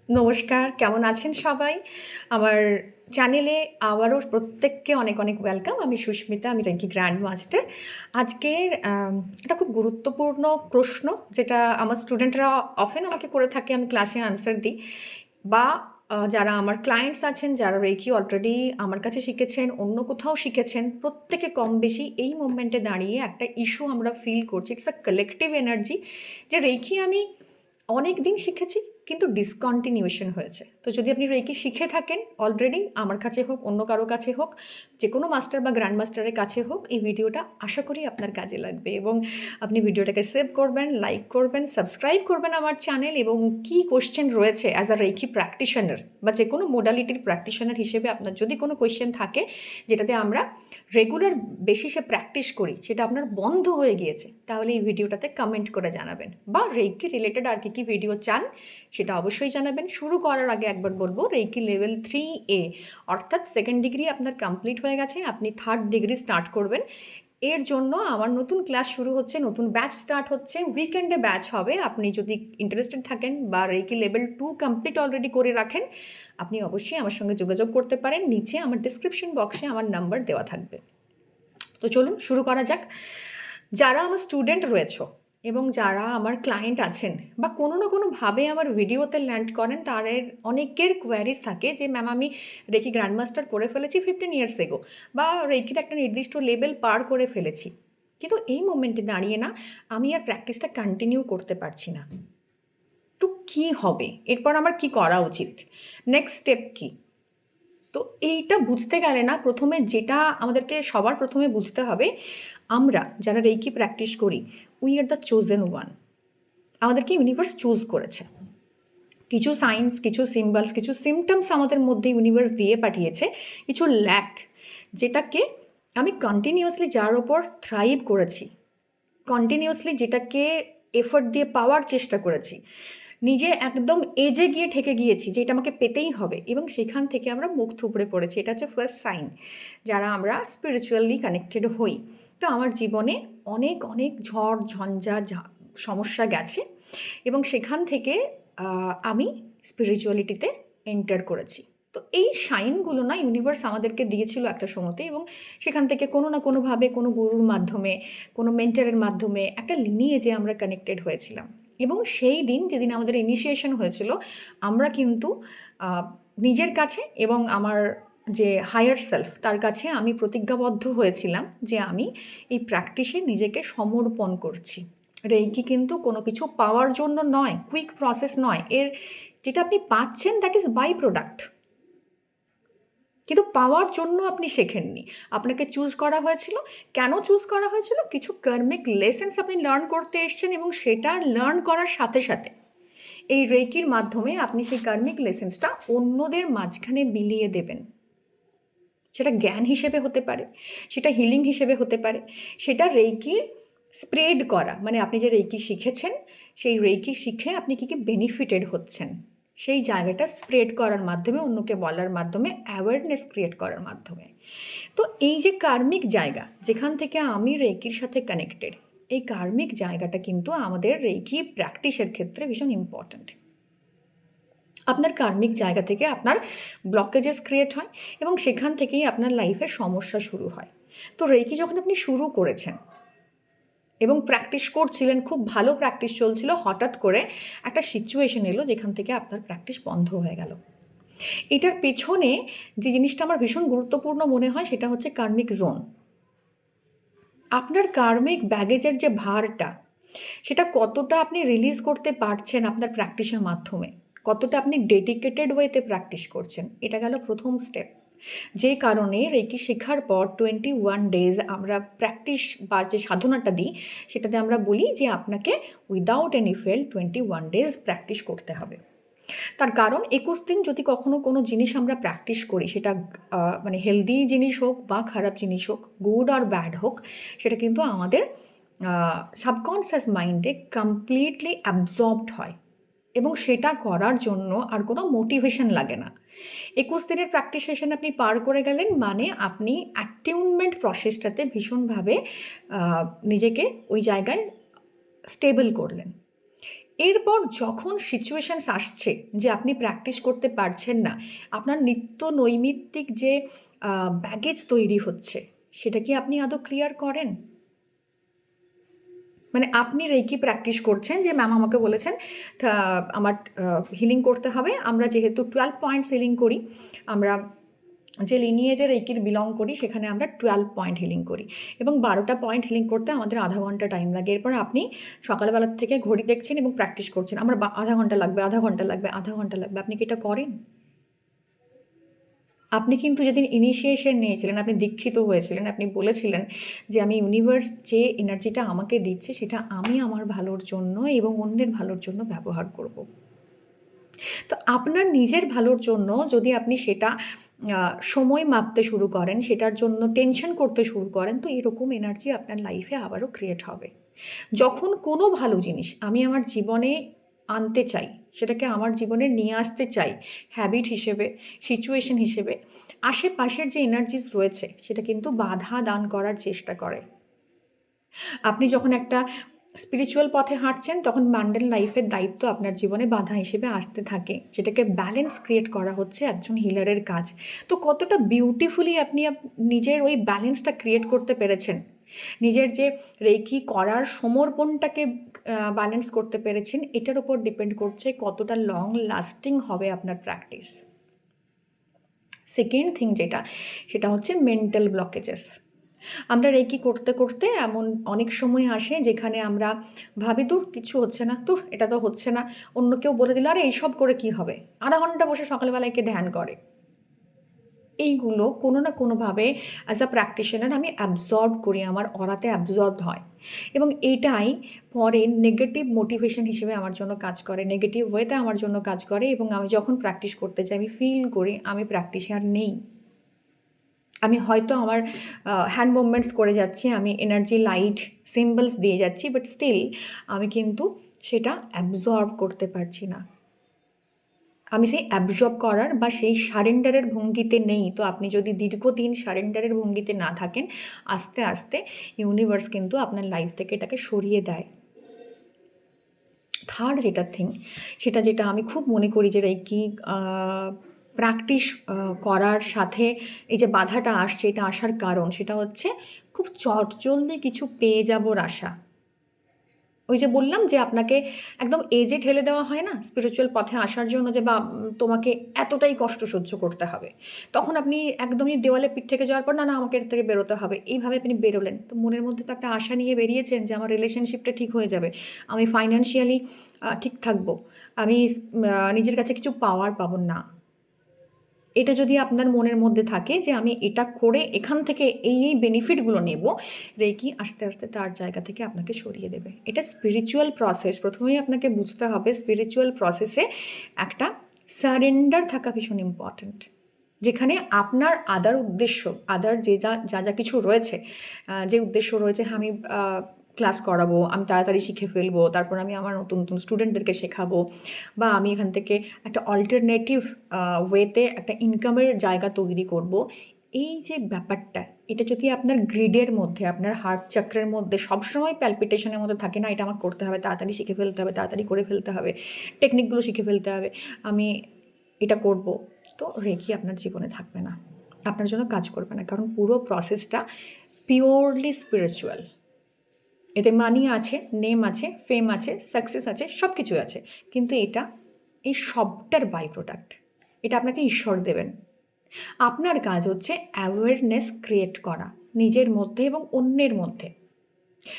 নমস্কার, কেমন আছেন সবাই? আমার চ্যানেলে আবারও প্রত্যেককে অনেক, অনেক ওয়েলকাম। আমি সুস্মিতা, আমি রেকি গ্র্যান্ড মাস্টার। আজকের একটা খুব গুরুত্বপূর্ণ প্রশ্ন যেটা আমার স্টুডেন্টরা অফেন আমাকে করে থাকে, আমি ক্লাসে আনসার দিই বা যারা আমার ক্লায়েন্টস আছেন, যারা রেকি অলরেডি আমার কাছে শিখেছেন, অন্য কোথাও শিখেছেন, প্রত্যেকে কম বেশি এই মোমেন্টে দাঁড়িয়ে একটা ইস্যু আমরা ফিল করছি। ইটস আ কালেকটিভ এনার্জি যে রেকি আমি অনেক দিন শিখেছি কিন্তু ডিসকন্টিনিউয়েশন হয়েছে। তো যদি আপনি রেকি শিখে থাকেন অলরেডি আমার কাছে হোক, অন্য কারো কাছে হোক, যে কোনো মাস্টার বা গ্র্যান্ড মাস্টারের কাছে হোক, এই ভিডিওটা আশা করি আপনার কাজে লাগবে এবং আপনি ভিডিওটাকে সেভ করবেন, লাইক করবেন, সাবস্ক্রাইব করবেন আমার চ্যানেল এবং কী কোয়েশ্চেন রয়েছে অ্যাজ আ রেকি প্র্যাকটিশনার বা যে কোনো মোডালিটির প্র্যাকটিশনার হিসেবে আপনার যদি কোনো কোয়েশ্চেন থাকে যেটাতে আমরা রেগুলার বেসিসে প্র্যাকটিস করি, সেটা আপনার বন্ধ হয়ে গিয়েছে, তাহলে এই ভিডিওটাতে কমেন্ট করে জানাবেন বা রেকি রিলেটেড আর কী কী ভিডিও চান সেটা অবশ্যই জানাবেন। শুরু করার আগে একবার বলবো রেকি লেভেল 3A অর্থাৎ সেকেন্ড ডিগ্রি আপনার কমপ্লিট হয়ে গেছে, আপনি থার্ড ডিগ্রি স্টার্ট করবেন। এর জন্য আমার নতুন ক্লাস শুরু হচ্ছে, নতুন ব্যাচ স্টার্ট হচ্ছে, উইকেন্ডে ব্যাচ হবে। আপনি যদি ইন্টারেস্টেড থাকেন বা রেকি লেভেল 2 কমপ্লিট অলরেডি করে রাখেন, আপনি অবশ্যই আমার সঙ্গে যোগাযোগ করতে পারেন। নিচে আমার ডিসক্রিপশন বক্সে আমার নাম্বার দেওয়া থাকবে। তো চলুন শুরু করা যাক। যারা আমার স্টুডেন্ট রয়েছে এবং যারা আমার ক্লায়েন্ট আছেন বা কোনো না কোনোভাবে আমার ভিডিওতে ল্যান্ড করেন, তাদের অনেকের কোয়ারিজ থাকে যে ম্যাম আমি রেকি গ্র্যান্ডমাস্টার করে ফেলেছি 15 ইয়ার্স এগো বা রেকির একটা নির্দিষ্ট লেভেল পার করে ফেলেছি, কিন্তু এই মোমেন্টে দাঁড়িয়ে না আমি আর প্র্যাকটিসটা কন্টিনিউ করতে পারছি না। তো কী হবে এরপর, আমার কি করা উচিত, নেক্সট স্টেপ কী? তো এইটা বুঝতে গেলে না প্রথমে যেটা আমাদেরকে সবার প্রথমে বুঝতে হবে, আমরা যারা রেকি প্র্যাকটিস করি we are the chosen one. আমাদেরকে ইউনিভার্স চুজ করেছে। কিছু সাইন্স, কিছু সিম্বলস, কিছু সিমটমস আমাদের মধ্যে ইউনিভার্স দিয়ে পাঠিয়েছে, কিছু ল্যাক, যেটাকে আমি কন্টিনিউয়াসলি যার ওপর থ্রাইভ করেছি, কন্টিনিউয়াসলি যেটাকে এফোর্ট দিয়ে পাওয়ার চেষ্টা করেছি, নিজে একদম এজে গিয়ে ঠেকে গিয়েছি যে এটা আমাকে পেতেই হবে এবং সেখান থেকে আমরা মুখ থুবড়ে পড়েছি। এটা হচ্ছে ফার্স্ট সাইন যারা আমরা স্পিরিচুয়ালি কানেক্টেড হই। তো আমার জীবনে অনেক অনেক ঝড় ঝঞ্ঝা সমস্যা গেছে এবং সেখান থেকে আমি স্পিরিচুয়ালিটিতে এন্টার করেছি। তো এই সাইনগুলো না ইউনিভার্স আমাদেরকে দিয়েছিল একটা সময়তে এবং সেখান থেকে কোনো না কোনোভাবে কোনো গুরুর মাধ্যমে, কোনো মেন্টারের মাধ্যমে একটা লিনিয়েজে আমরা কানেক্টেড হয়েছিলাম এবং সেই দিন যেদিন আমাদের ইনিশিয়েশন হয়েছিল, আমরা কিন্তু নিজের কাছে এবং আমার যে হায়ার সেলফ তার কাছে আমি প্রতিজ্ঞাবদ্ধ হয়েছিলাম যে আমি এই প্র্যাকটিসে নিজেকে সমর্পণ করছি। রেকি কিন্তু কোনো কিছু পাওয়ার জন্য নয়, কুইক প্রসেস নয়, এর যেটা আপনি পাচ্ছেন দ্যাট ইজ বাই প্রোডাক্ট, কিন্তু পাওয়ার জন্য আপনি শেখেননি। আপনাকে চুজ করা হয়েছিল। কেন চুজ করা হয়েছিল? কিছু কার্মিক লেসেন্স আপনি লার্ন করতে এসছেন এবং সেটা লার্ন করার সাথে সাথে এই রেকির মাধ্যমে আপনি সেই কার্মিক লেসেন্সটা অন্যদের মাঝখানে বিলিয়ে দেবেন। সেটা জ্ঞান হিসেবে হতে পারে, সেটা হিলিং হিসেবে হতে পারে, সেটা রেকির স্প্রেড করা, মানে আপনি যে রেকি শিখেছেন সেই রেকি শিখে আপনি কী কী বেনিফিটেড হচ্ছেন সেই জায়গাটা স্প্রেড করার মাধ্যমে, অন্যকে বলার মাধ্যমে, অ্যাওয়ারনেস ক্রিয়েট করার মাধ্যমে। তো এই যে কার্মিক জায়গা যেখান থেকে আমি রেকির সাথে কানেক্টেড, এই কার্মিক জায়গাটা কিন্তু আমাদের রেকি প্র্যাকটিসের ক্ষেত্রে ভীষণ ইম্পর্ট্যান্ট। আপনার কার্মিক জায়গা থেকে আপনার ব্লকেজেস ক্রিয়েট হয় এবং সেখান থেকেই আপনার লাইফে সমস্যা শুরু হয়। তো রেকি যখন আপনি শুরু করেছেন এবং প্র্যাকটিস করছিলেন, খুব ভালো প্র্যাকটিস চলছিল, হঠাৎ করে একটা সিচুয়েশন এলো যেখান থেকে আপনার প্র্যাকটিস বন্ধ হয়ে গেল। এটার পেছনে যে জিনিসটা আমার ভীষণ গুরুত্বপূর্ণ মনে হয় সেটা হচ্ছে কার্মিক জোন। আপনার কার্মিক ব্যাগেজের যে ভারটা, সেটা কতটা আপনি রিলিজ করতে পারছেন আপনার প্র্যাকটিসের মাধ্যমে, কতটা আপনি ডেডিকেটেড ওয়েতে প্র্যাকটিস করছেন, এটা গেল প্রথম স্টেপ। যে কারণে রেকি শেখার পর 21 ডেজ আমরা প্র্যাকটিস বা যে সাধনাটা দিই সেটাতে আমরা বলি যে আপনাকে without any fail 21 days practice করতে হবে। তার কারণ 21 দিন যদি কখনো কোনো জিনিস আমরা প্র্যাকটিস করি, সেটা মানে হেলদি জিনিস হোক বা খারাপ জিনিস হোক, গুড আর ব্যাড হোক, সেটা কিন্তু আমাদের সাবকনসিয়াস মাইন্ডে কমপ্লিটলি অ্যাবজর্বড হয় এবং সেটা করার জন্য আর কোনো মোটিভেশন লাগে না। 21 দিনের প্র্যাকটিস সেশন আপনি পার করে গেলেন মানে আপনি অ্যাটিউনমেন্ট প্রসেসটাতে ভীষণভাবে নিজেকে ওই জায়গায় স্টেবল করলেন। এরপর যখন সিচুয়েশনস আসছে যে আপনি প্র্যাকটিস করতে পারছেন না, আপনার নিত্য নৈমিত্তিক যে ব্যাগেজ তৈরি হচ্ছে, সেটা কি আপনি আদৌ ক্লিয়ার করেন? মানে আপনি রেকি প্র্যাকটিস করছেন যে ম্যাম আমাকে বলেছেন আমার হিলিং করতে হবে। আমরা যেহেতু 12 পয়েন্টস হিলিং করি, আমরা যে লিনিয়েজে রেকির বিলং করি সেখানে আমরা 12 পয়েন্ট হিলিং করি এবং 12টা পয়েন্ট হিলিং করতে আমাদের আধা ঘন্টা টাইম লাগে। এরপর আপনি সকালবেলা থেকে ঘড়ি দেখছেন এবং প্র্যাকটিস করছেন, আমার আধা ঘন্টা লাগবে, আধা ঘন্টা লাগবে, আধা ঘন্টা লাগবে। আপনি কি এটা করেন? আপনি কিন্তু যেদিন ইনিশিয়েশন নিয়েছিলেন, আপনি দীক্ষিত হয়েছিলেন, আপনি বলেছিলেন যে আমি ইউনিভার্স যে এনার্জিটা আমাকে দিচ্ছে সেটা আমি আমার ভালোর জন্য এবং অন্যের ভালোর জন্য ব্যবহার করব। তো আপনার নিজের ভালোর জন্য যদি আপনি সেটা সময় মাপতে শুরু করেন, সেটার জন্য টেনশন করতে শুরু করেন, তো এরকম এনার্জি আপনার লাইফে আবারও ক্রিয়েট হবে। যখন কোনো ভালো জিনিস আমি আমার জীবনে আনতে চাই, সেটাকে আমার জীবনে নিয়ে আসতে চাই হ্যাবিট হিসেবে, সিচুয়েশন হিসেবে, আশেপাশের যে এনার্জিস রয়েছে সেটা কিন্তু বাধা দান করার চেষ্টা করে। আপনি যখন একটা স্পিরিচুয়াল পথে হাঁটছেন তখন মান্ডেন লাইফের দায়িত্ব আপনার জীবনে বাধা হিসেবে আসতে থাকে, যেটাকে ব্যালেন্স ক্রিয়েট করা হচ্ছে একজন হিলারের কাজ। তো কতটা বিউটিফুলি আপনি নিজের ওই ব্যালেন্সটা ক্রিয়েট করতে পেরেছেন, নিজের যে রেকি করার সমর্পণটাকে ব্যালেন্স করতে পেরেছেন, এটার উপর ডিপেন্ড করছে কতটা লং লাস্টিং হবে আপনার প্র্যাকটিস। সেকেন্ড থিং যেটা, সেটা হচ্ছে মেন্টাল ব্লকেজেস। আমরা রেকি করতে করতে এমন অনেক সময় আসে যেখানে আমরা ভাবি দূর কিছু হচ্ছে না, দূর এটা তো হচ্ছে না, অন্য কেউ বলে দিল আরে এইসব করে কি হবে, আধা ঘন্টা বসে সকালবেলায় কে ধ্যান করে। এইগুলো কোনো না কোনোভাবে অ্যাজ আ প্র্যাকটিশনার আমি অ্যাবজর্ব করি, আমার অরাতে অ্যাবজর্বড হয় এবং এটাই পরে নেগেটিভ মোটিভেশন হিসেবে আমার জন্য কাজ করে, নেগেটিভ ওয়েতে আমার জন্য কাজ করে এবং আমি যখন প্র্যাকটিস করতে চাই আমি ফিল করি আমি প্র্যাকটিসে আর নেই। আমি হয়তো আমার হ্যান্ড মুভমেন্টস করে যাচ্ছি, আমি এনার্জি লাইট সিম্বলস দিয়ে যাচ্ছি, বাট স্টিল আমি কিন্তু সেটা অ্যাবজর্ব করতে পারছি না। আমি সেই অ্যাবজর্ব করার বা সেই সারেন্ডারের ভঙ্গিতে নেই। তো আপনি যদি দীর্ঘদিন সারেন্ডারের ভঙ্গিতে না থাকেন, আস্তে আস্তে ইউনিভার্স কিন্তু আপনার লাইফ থেকে এটাকে সরিয়ে দেয়। থার্ড যেটা থিং, সেটা যেটা আমি খুব মনে করি যে রেকি প্র্যাকটিস করার সাথে এই যে বাধাটা আসছে, এটা আসার কারণ সেটা হচ্ছে খুব চটজলদি কিছু পেয়ে যাবোর আশা। ওই যে বললাম যে আপনাকে একদম এজে ঠেলে দেওয়া হয় না স্পিরিচুয়াল পথে আসার জন্য, যে বা তোমাকে এতটাই কষ্ট সহ্য করতে হবে, তখন আপনি একদমই দেওয়ালে পিঠ থেকে যাওয়ার পর না না আমাকে এর থেকে বেরোতে হবে, এইভাবে আপনি বেরোলেন, তো মনের মধ্যে তো একটা আশা নিয়ে বেরিয়েছেন যে আমার রিলেশনশিপটা ঠিক হয়ে যাবে, আমি ফাইন্যান্সিয়ালি ঠিক থাকবো, আমি নিজের কাছে কিছু পাওয়ার পাবো না। এটা যদি আপনার মনের মধ্যে থাকে যে আমি এটা করে এখান থেকে এই বেনিফিটগুলো নেব, রেকি আস্তে আস্তে তার জায়গা থেকে আপনাকে সরিয়ে দেবে। এটা স্পিরিচুয়াল প্রসেস, প্রথমেই আপনাকে বুঝতে হবে স্পিরিচুয়াল প্রসেসে একটা সারেন্ডার থাকা ভীষণ ইম্পর্ট্যান্ট, যেখানে আপনার আদার উদ্দেশ্য, আদার যে যা যা যা কিছু রয়েছে, যে উদ্দেশ্য রয়েছে, হ্যাঁ আমি ক্লাস করাবো, আমি তাড়াতাড়ি শিখে ফেলবো, তারপর আমি আমার নতুন নতুন স্টুডেন্টদেরকে শেখাবো, বা আমি এখান থেকে একটা অল্টারনেটিভ ওয়েতে একটা ইনকামের জায়গা তৈরি করব। এই যে ব্যাপারটা, এটা যদি আপনার গ্রিডের মধ্যে, আপনার হার্ট চক্রের মধ্যে সবসময় প্যালপিটেশনের মধ্যে থাকে, না এটা আমার করতে হবে, তাড়াতাড়ি শিখে ফেলতে হবে, তাড়াতাড়ি করে ফেলতে হবে, টেকনিকগুলো শিখে ফেলতে হবে, আমি এটা করব, তো রেকি আপনার জীবনে থাকবে না, আপনার জন্য কাজ করবে না, কারণ পুরো প্রসেসটা পিওরলি স্পিরিচুয়াল। এতে মানি আছে, নেম আছে, ফেম আছে, সাকসেস আছে, সব কিছু আছে, কিন্তু এটা এই সবটার বাই প্রোডাক্ট, এটা আপনাকে ঈশ্বর দেবেন। আপনার কাজ হচ্ছে অ্যাওয়ারনেস ক্রিয়েট করা নিজের মধ্যে এবং অন্যের মধ্যে,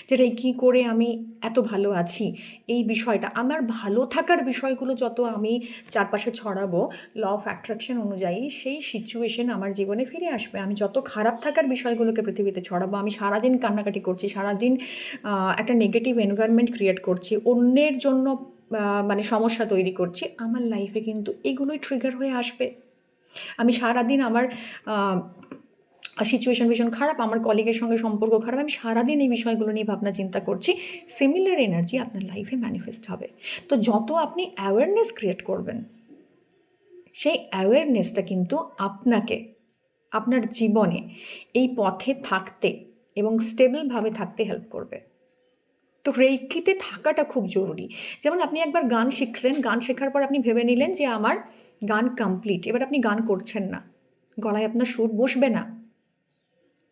যেটা কী করে আমি এত ভালো আছি, এই বিষয়টা আমার ভালো থাকার বিষয়গুলো যত আমি চারপাশে ছড়াবো, ল অফ অ্যাট্রাকশন অনুযায়ী সেই সিচুয়েশন আমার জীবনে ফিরে আসবে। আমি যত খারাপ থাকার বিষয়গুলোকে পৃথিবীতে ছড়াবো, আমি সারাদিন কান্নাকাটি করছি, সারাদিন একটা নেগেটিভ এনভায়রনমেন্ট ক্রিয়েট করছি, অন্যের জন্য মানে সমস্যা তৈরি করছি, আমার লাইফে কিন্তু এগুলোই ট্রিগার হয়ে আসবে। আমি সারাদিন আমার সিচুয়েশন ভীষণ খারাপ, আমার কলিগের সঙ্গে সম্পর্ক খারাপ, আমি সারাদিন এই বিষয়গুলো নিয়ে ভাবনা চিন্তা করছি, সিমিলার এনার্জি আপনার লাইফে ম্যানিফেস্ট হবে। তো যত আপনি অ্যাওয়ারনেস ক্রিয়েট করবেন, সেই অ্যাওয়ারনেসটা কিন্তু আপনাকে আপনার জীবনে এই পথে থাকতে এবং স্টেবলভাবে থাকতে হেল্প করবে। তো রেইকিতে থাকাটা খুব জরুরি। যেমন আপনি একবার গান শিখলেন, গান শেখার পর আপনি ভেবে নিলেন যে আমার গান কমপ্লিট। এবার আপনি গান করছেন না। গলায় আপনার সুর বসবে না।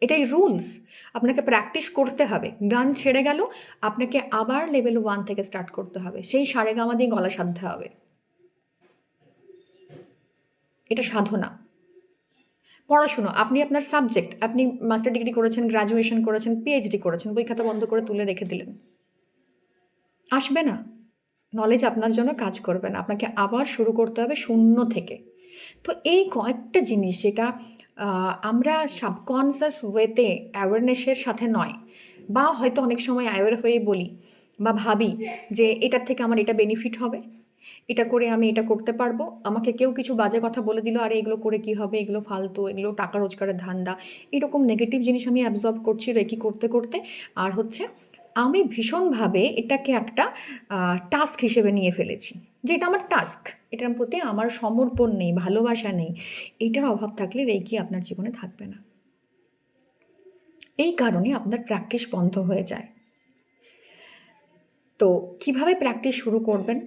এটাই রুলস। আপনাকে প্র্যাকটিস করতে হবে। গান ছেড়ে গেল, আপনাকে আবার লেভেল 1 থেকে স্টার্ট করতে হবে। সেই সারেগামা দিয়ে গলা সাধতে হবে। এটা সাধনা। পড়াশুনো, আপনি আপনার সাবজেক্ট, আপনি মাস্টার ডিগ্রি করেছেন, গ্র্যাজুয়েশন করেছেন, পিএইচডি করেছেন, বই খাতা বন্ধ করে তুলে রেখে দিলেন। আসবে না। নলেজ আপনার জন্য কাজ করবে না। আপনাকে আবার শুরু করতে হবে শূন্য থেকে। তো এই কয়েকটা জিনিস যেটা আমরা সাবকনসিয়াস ওয়েতে অ্যাওয়ারনেসের সাথে নয়, বা হয়তো অনেক সময় অ্যাওয়ার হয়ে বলি বা ভাবি যে এটার থেকে আমার এটা বেনিফিট হবে, এটা করে আমি এটা করতে পারবো, আমাকে কেউ কিছু বাজে কথা বলে দিল, আরে এগুলো করে কি হবে, এগুলো ফালতু, এগুলো টাকা রোজগারের ধান্দা, এরকম নেগেটিভ জিনিস আমি অ্যাবজর্ব করছি রেকি করতে করতে। আর হচ্ছে আমি ভীষণভাবে এটাকে একটা টাস্ক হিসেবে নিয়ে ফেলেছি, যে এটা আমার টাস্ক, এটার প্রতি আমার সমর্পণ নেই, ভালোবাসা নেই। এইটার অভাব থাকলে রেকি আপনার জীবনে থাকবে না। এই কারণে আপনার প্র্যাকটিস বন্ধ হয়ে যায়। তো কিভাবে প্র্যাকটিস শুরু করবেন,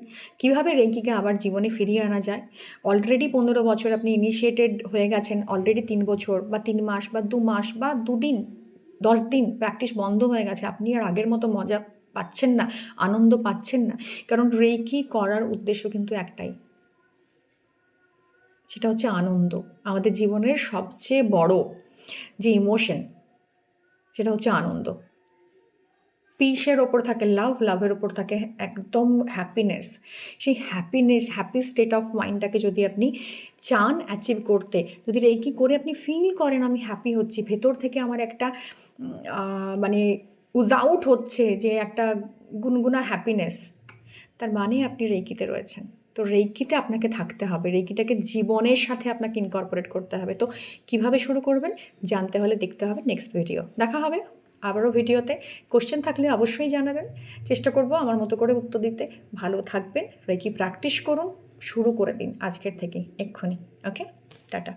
কিভাবে রেকিকে আবার জীবনে ফিরিয়ে আনা যায়। অলরেডি 15 বছর আপনি ইনিশিয়েটেড হয়ে গেছেন, অলরেডি 3 বছর বা 3 মাস বা 2 মাস বা 2 দিন 10 দিন প্র্যাকটিস বন্ধ হয়ে গেছে, আপনি আর আগের মতো মজা পাচ্ছেন না, আনন্দ পাচ্ছেন না। কারণ রেকি করার উদ্দেশ্য কিন্তু একটাই, সেটা হচ্ছে আনন্দ। আমাদের জীবনের সবচেয়ে বড় যে ইমোশন, সেটা হচ্ছে আনন্দ। পিসের ওপর থাকে লাভ, লাভের ওপর থাকে একদম হ্যাপিনেস। সেই হ্যাপিনেস, হ্যাপি স্টেট অফ মাইন্ডটাকে যদি আপনি চান অ্যাচিভ করতে, যদি রেকি করে আপনি ফিল করেন আমি হ্যাপি হচ্ছি, ভেতর থেকে আমার একটা মানে উজাউট হচ্ছে যে একটা গুনগুনা হ্যাপিনেস, তার মানে আপনি রেকিতে রয়েছেন। তো রেকিতে আপনাকে থাকতে হবে, রেকিটাকে জীবনের সাথে আপনাকে ইনকর্পোরেট করতে হবে। তো কিভাবে শুরু করবেন জানতে হলে দেখতে হবে নেক্সট ভিডিও। দেখা হবে আবারও ভিডিওতে। কোশ্চেন থাকলে অবশ্যই জানাবেন, চেষ্টা করব আমার মতো করে উত্তর দিতে। ভালো থাকবেন, রেকি প্র্যাকটিস করুন, শুরু করে দিন আজকের থেকেই, এক্ষুনি। ওকে, টাটা।